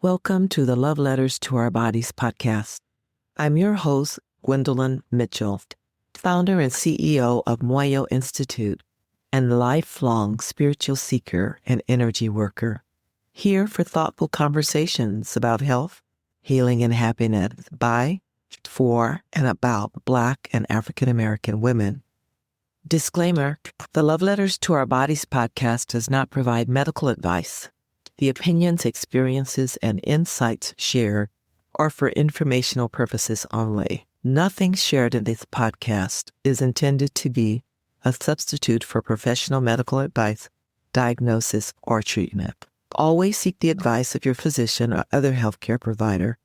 Welcome to the Love Letters to Our Bodies podcast. I'm your host, Gwen Mitchell, founder and CEO of Moyo Institute and lifelong spiritual seeker and energy worker. Here for thoughtful conversations about health, healing, and happiness by, for, and about Black and African American women. Disclaimer, the Love Letters to Our Bodies podcast does not provide medical advice. The opinions, experiences, and insights shared are for informational purposes only. Nothing shared in this podcast is intended to be a substitute for professional medical advice, diagnosis, or treatment. Always seek the advice of your physician or other healthcare provider.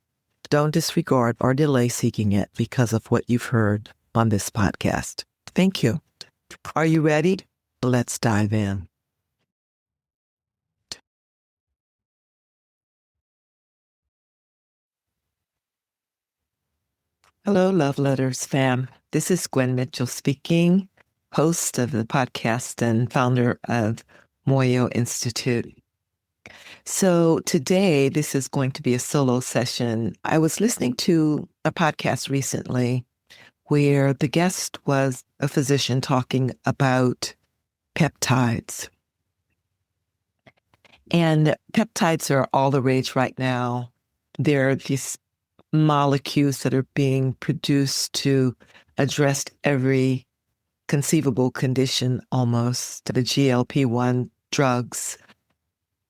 Don't disregard or delay seeking it because of what you've heard on this podcast. Thank you. Are you ready? Let's dive in. Hello, Love Letters fam. This is Gwen Mitchell speaking, host of the podcast and founder of Moyo Institute. So today, this is going to be a solo session. I was listening to a podcast recently where the guest was a physician talking about peptides. And peptides are all the rage right now. They're these molecules that are being produced to address every conceivable condition almost. The GLP-1 drugs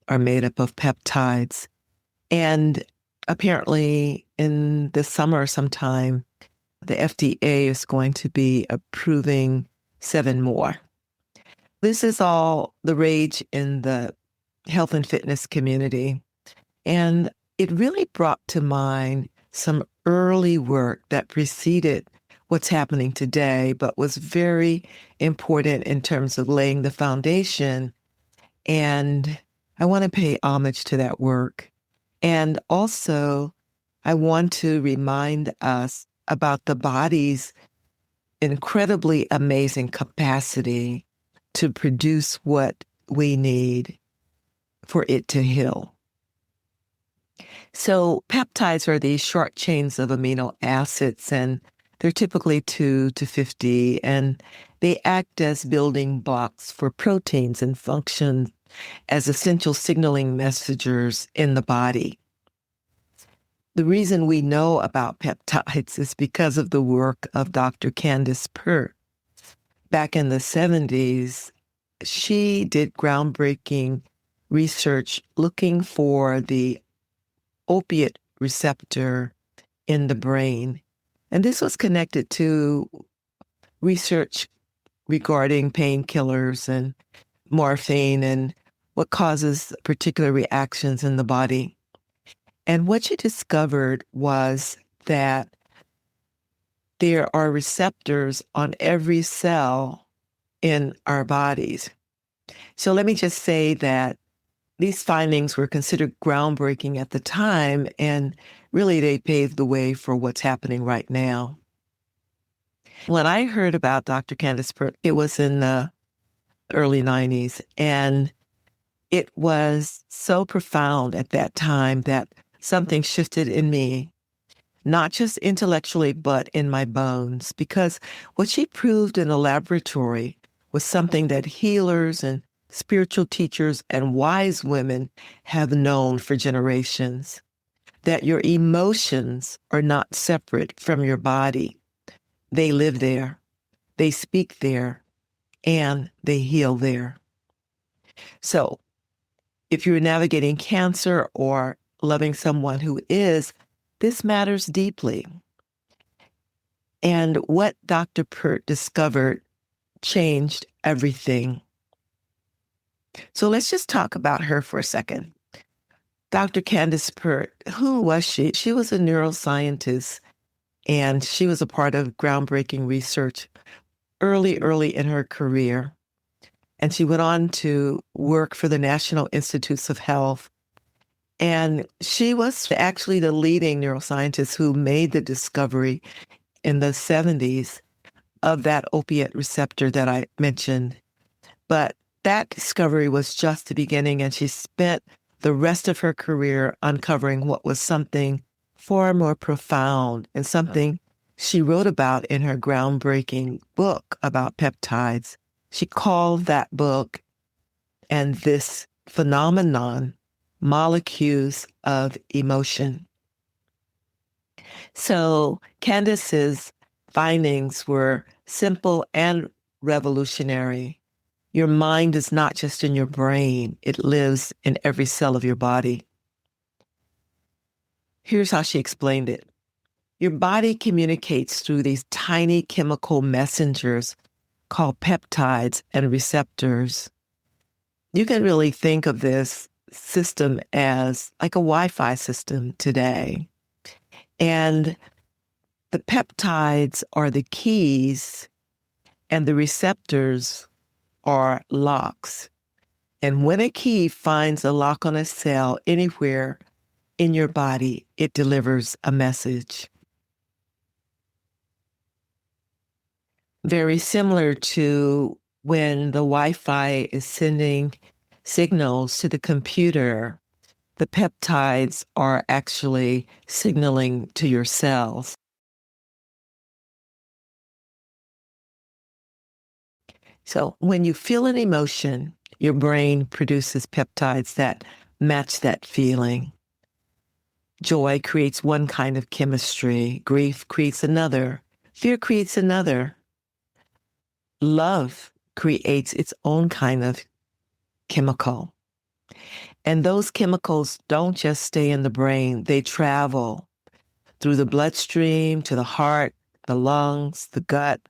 are made up of peptides. And apparently in the summer sometime, the FDA is going to be approving 7 more. This is all the rage in the health and fitness community. And it really brought to mind some early work that preceded what's happening today, but was very important in terms of laying the foundation. And I want to pay homage to that work. And also, I want to remind us about the body's incredibly amazing capacity to produce what we need for it to heal. So peptides are these short chains of amino acids, and they're typically 2 to 50, and they act as building blocks for proteins and function as essential signaling messengers in the body. The reason we know about peptides is because of the work of Dr. Candace Pert. Back in the 70s, she did groundbreaking research looking for the opiate receptor in the brain. And this was connected to research regarding painkillers and morphine and what causes particular reactions in the body. And what she discovered was that there are receptors on every cell in our bodies. So let me just say that these findings were considered groundbreaking at the time, and really they paved the way for what's happening right now. When I heard about Dr. Candace Pert, it was in the early 90s, and it was so profound at that time that something shifted in me, not just intellectually, but in my bones, because what she proved in the laboratory was something that healers and spiritual teachers and wise women have known for generations, that your emotions are not separate from your body. They live there, they speak there, and they heal there. So if you're navigating cancer or loving someone who is, this matters deeply. And what Dr. Pert discovered changed everything. So let's just talk about her for a second. Dr. Candace Pert, who was she? She was a neuroscientist, and she was a part of groundbreaking research early in her career. And she went on to work for the National Institutes of Health. And she was actually the leading neuroscientist who made the discovery in the 70s of that opiate receptor that I mentioned. But that discovery was just the beginning, and she spent the rest of her career uncovering what was something far more profound and something she wrote about in her groundbreaking book about peptides. She called that book and this phenomenon molecules of emotion. So Candace's findings were simple and revolutionary. Your mind is not just in your brain, it lives in every cell of your body. Here's how she explained it. Your body communicates through these tiny chemical messengers called peptides and receptors. You can really think of this system as like a Wi-Fi system today. And the peptides are the keys and the receptors are locks. And when a key finds a lock on a cell anywhere in your body, it delivers a message. Very similar to when the Wi-Fi is sending signals to the computer, the peptides are actually signaling to your cells. So when you feel an emotion, your brain produces peptides that match that feeling. Joy creates one kind of chemistry. Grief creates another. Fear creates another. Love creates its own kind of chemical. And those chemicals don't just stay in the brain. They travel through the bloodstream to the heart, the lungs, the gut,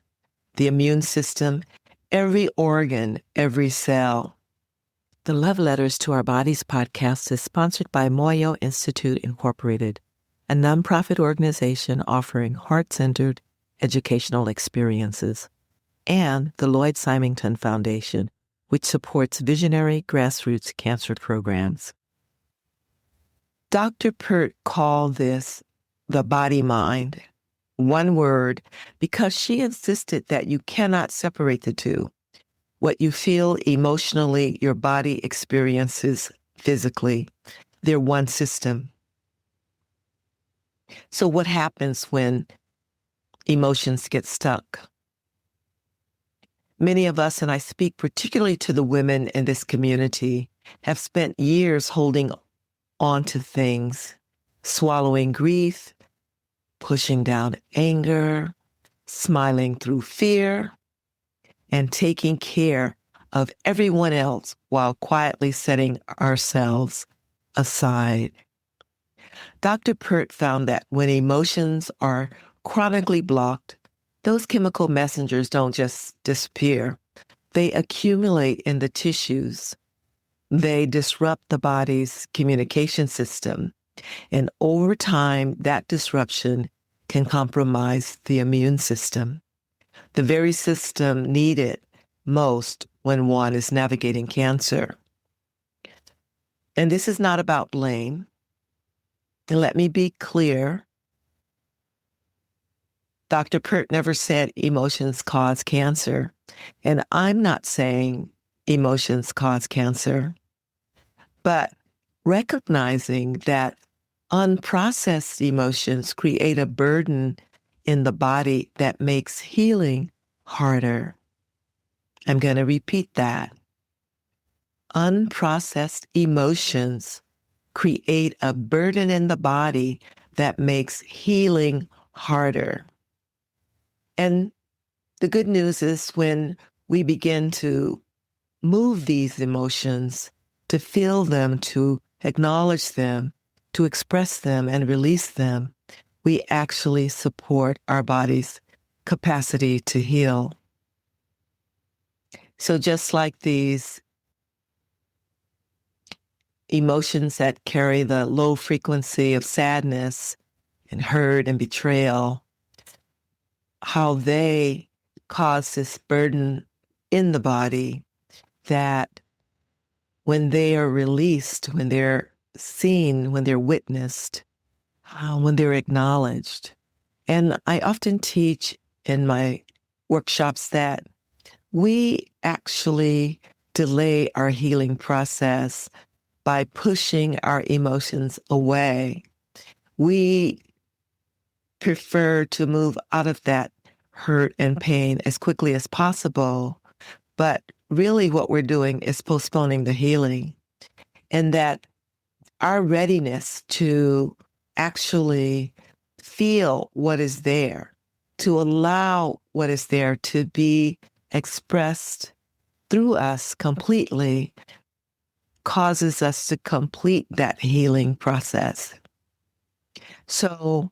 the immune system, every organ, every cell. The Love Letters to Our Bodies podcast is sponsored by Moyo Institute Incorporated, a nonprofit organization offering heart-centered educational experiences, and the Lloyd Symington Foundation, which supports visionary grassroots cancer programs. Dr. Pert called this the BodyMind, one word, because she insisted that you cannot separate the two. What you feel emotionally, your body experiences physically. They're one system. So what happens when emotions get stuck? Many of us, and I speak particularly to the women in this community, have spent years holding on to things, swallowing grief, pushing down anger, smiling through fear, and taking care of everyone else while quietly setting ourselves aside. Dr. Pert found that when emotions are chronically blocked, those chemical messengers don't just disappear. They accumulate in the tissues. They disrupt the body's communication system. And over time, that disruption can compromise the immune system, the very system needed most when one is navigating cancer. And this is not about blame. And let me be clear, Dr. Pert never said emotions cause cancer. And I'm not saying emotions cause cancer, but recognizing that unprocessed emotions create a burden in the body that makes healing harder. I'm going to repeat that. Unprocessed emotions create a burden in the body that makes healing harder. And the good news is when we begin to move these emotions, to feel them, to acknowledge them, to express them and release them, we actually support our body's capacity to heal. So just like these emotions that carry the low frequency of sadness and hurt and betrayal, how they cause this burden in the body that when they are released, when they're seen, when they're witnessed, when they're acknowledged. And I often teach in my workshops that we actually delay our healing process by pushing our emotions away. We prefer to move out of that hurt and pain as quickly as possible. But really what we're doing is postponing the healing, and that our readiness to actually feel what is there, to allow what is there to be expressed through us completely, causes us to complete that healing process. So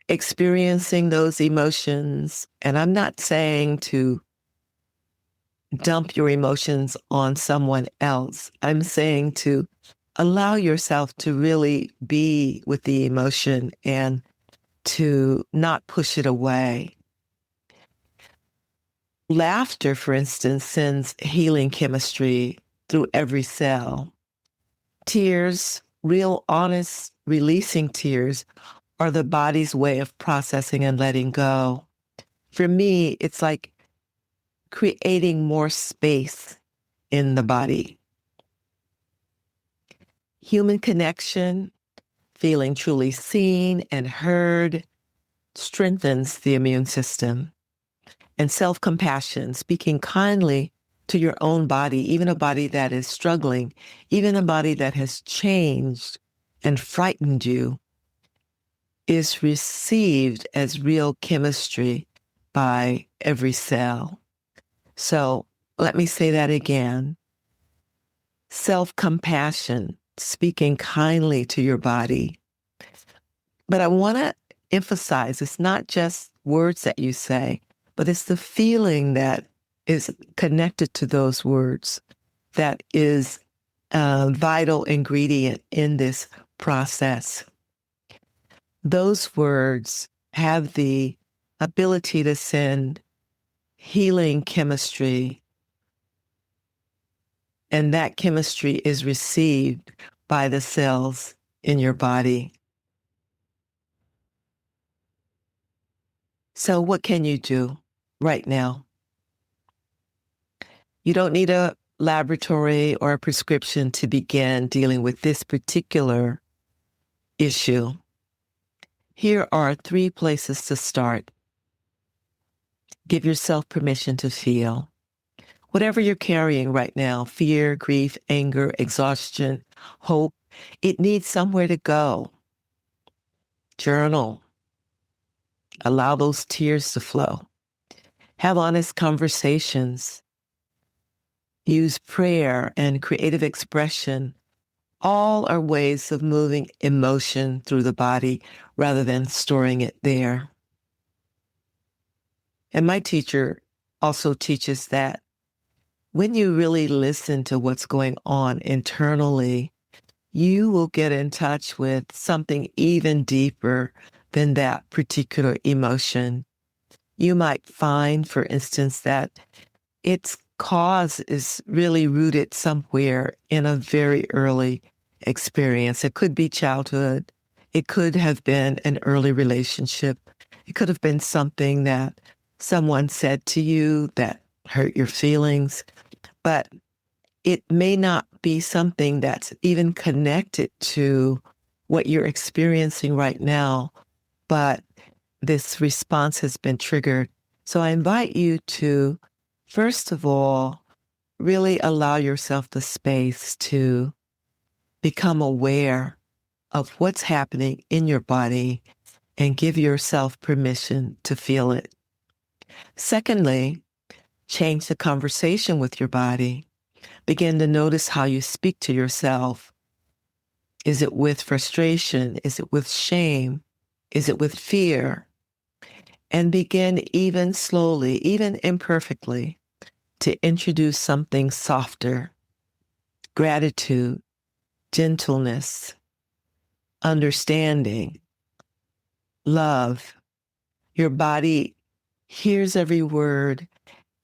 experiencing those emotions, and I'm not saying to dump your emotions on someone else. I'm saying to allow yourself to really be with the emotion and to not push it away. Laughter, for instance, sends healing chemistry through every cell. Tears, real, honest, releasing tears, are the body's way of processing and letting go. For me, it's like creating more space in the body. Human connection, feeling truly seen and heard, strengthens the immune system. And self-compassion, speaking kindly to your own body, even a body that is struggling, even a body that has changed and frightened you, is received as real chemistry by every cell. So let me say that again. Self-compassion, speaking kindly to your body. But I want to emphasize it's not just words that you say, but it's the feeling that is connected to those words that is a vital ingredient in this process. Those words have the ability to send healing chemistry, and that chemistry is received by the cells in your body. So what can you do right now? You don't need a laboratory or a prescription to begin dealing with this particular issue. Here are 3 places to start. Give yourself permission to feel. Whatever you're carrying right now, fear, grief, anger, exhaustion, hope, it needs somewhere to go. Journal. Allow those tears to flow. Have honest conversations. Use prayer and creative expression. All are ways of moving emotion through the body rather than storing it there. And my teacher also teaches that when you really listen to what's going on internally, you will get in touch with something even deeper than that particular emotion. You might find, for instance, that its cause is really rooted somewhere in a very early experience. It could be childhood. It could have been an early relationship. It could have been something that someone said to you that hurt your feelings, but it may not be something that's even connected to what you're experiencing right now, but this response has been triggered. So I invite you to, first of all, really allow yourself the space to become aware of what's happening in your body and give yourself permission to feel it. Secondly, change the conversation with your body. Begin to notice how you speak to yourself. Is it with frustration? Is it with shame? Is it with fear? And begin even slowly, even imperfectly, to introduce something softer. Gratitude, gentleness, understanding, love. Your body hears every word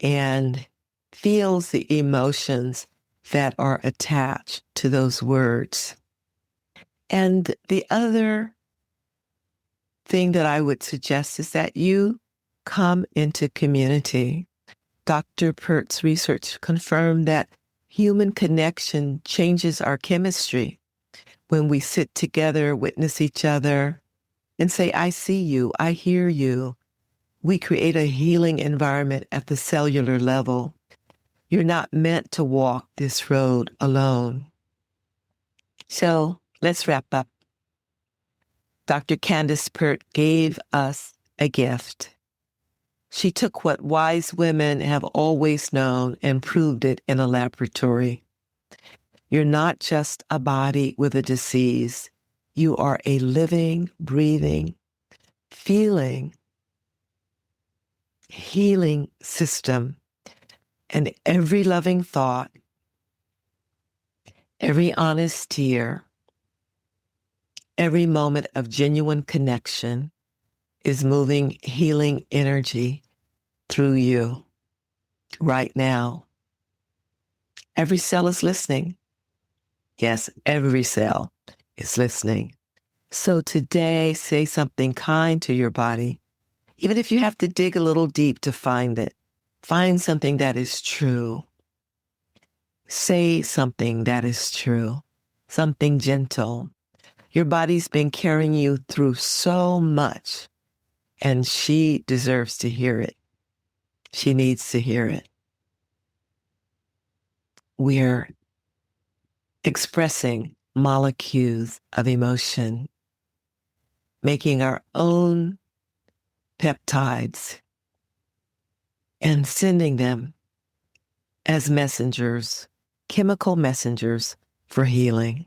and feels the emotions that are attached to those words. And the other thing that I would suggest is that you come into community. Dr. Pert's research confirmed that Human connection changes our chemistry. When we sit together, witness each other, and say, I see you, I hear you, we create a healing environment at the cellular level. You're not meant to walk this road alone. So let's wrap up. Dr. Candace Pert gave us a gift. She took what wise women have always known and proved it in a laboratory. You're not just a body with a disease. You are a living, breathing, feeling, healing system. And every loving thought, every honest tear, every moment of genuine connection is moving healing energy through you right now. Every cell is listening. Yes, every cell is listening. So today, say something kind to your body, even if you have to dig a little deep to find it. Find something that is true. Say something that is true, something gentle. Your body's been carrying you through so much, and she deserves to hear it. She needs to hear it. We're expressing molecules of emotion, making our own peptides and sending them as messengers, chemical messengers for healing.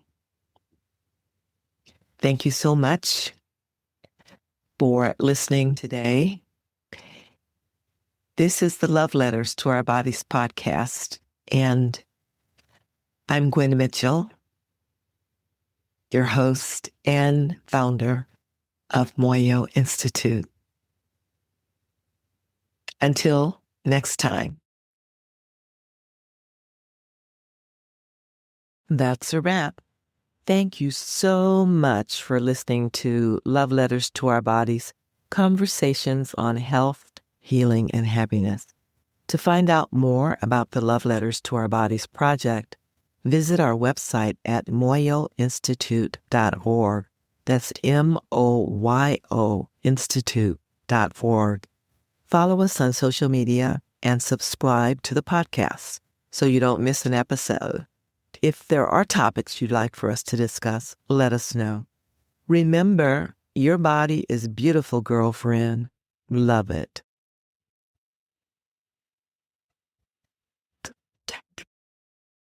Thank you so much for listening today. This is the Love Letters to Our Bodies podcast, and I'm Gwen Mitchell, your host and founder of Moyo Institute. Until next time. That's a wrap. Thank you so much for listening to Love Letters to Our Bodies, conversations on health, healing, and happiness. To find out more about the Love Letters to Our Bodies project, visit our website at moyoinstitute.org. That's MOYO Institute.org. Follow us on social media and subscribe to the podcast so you don't miss an episode. If there are topics you'd like for us to discuss, let us know. Remember, your body is beautiful, girlfriend. Love it.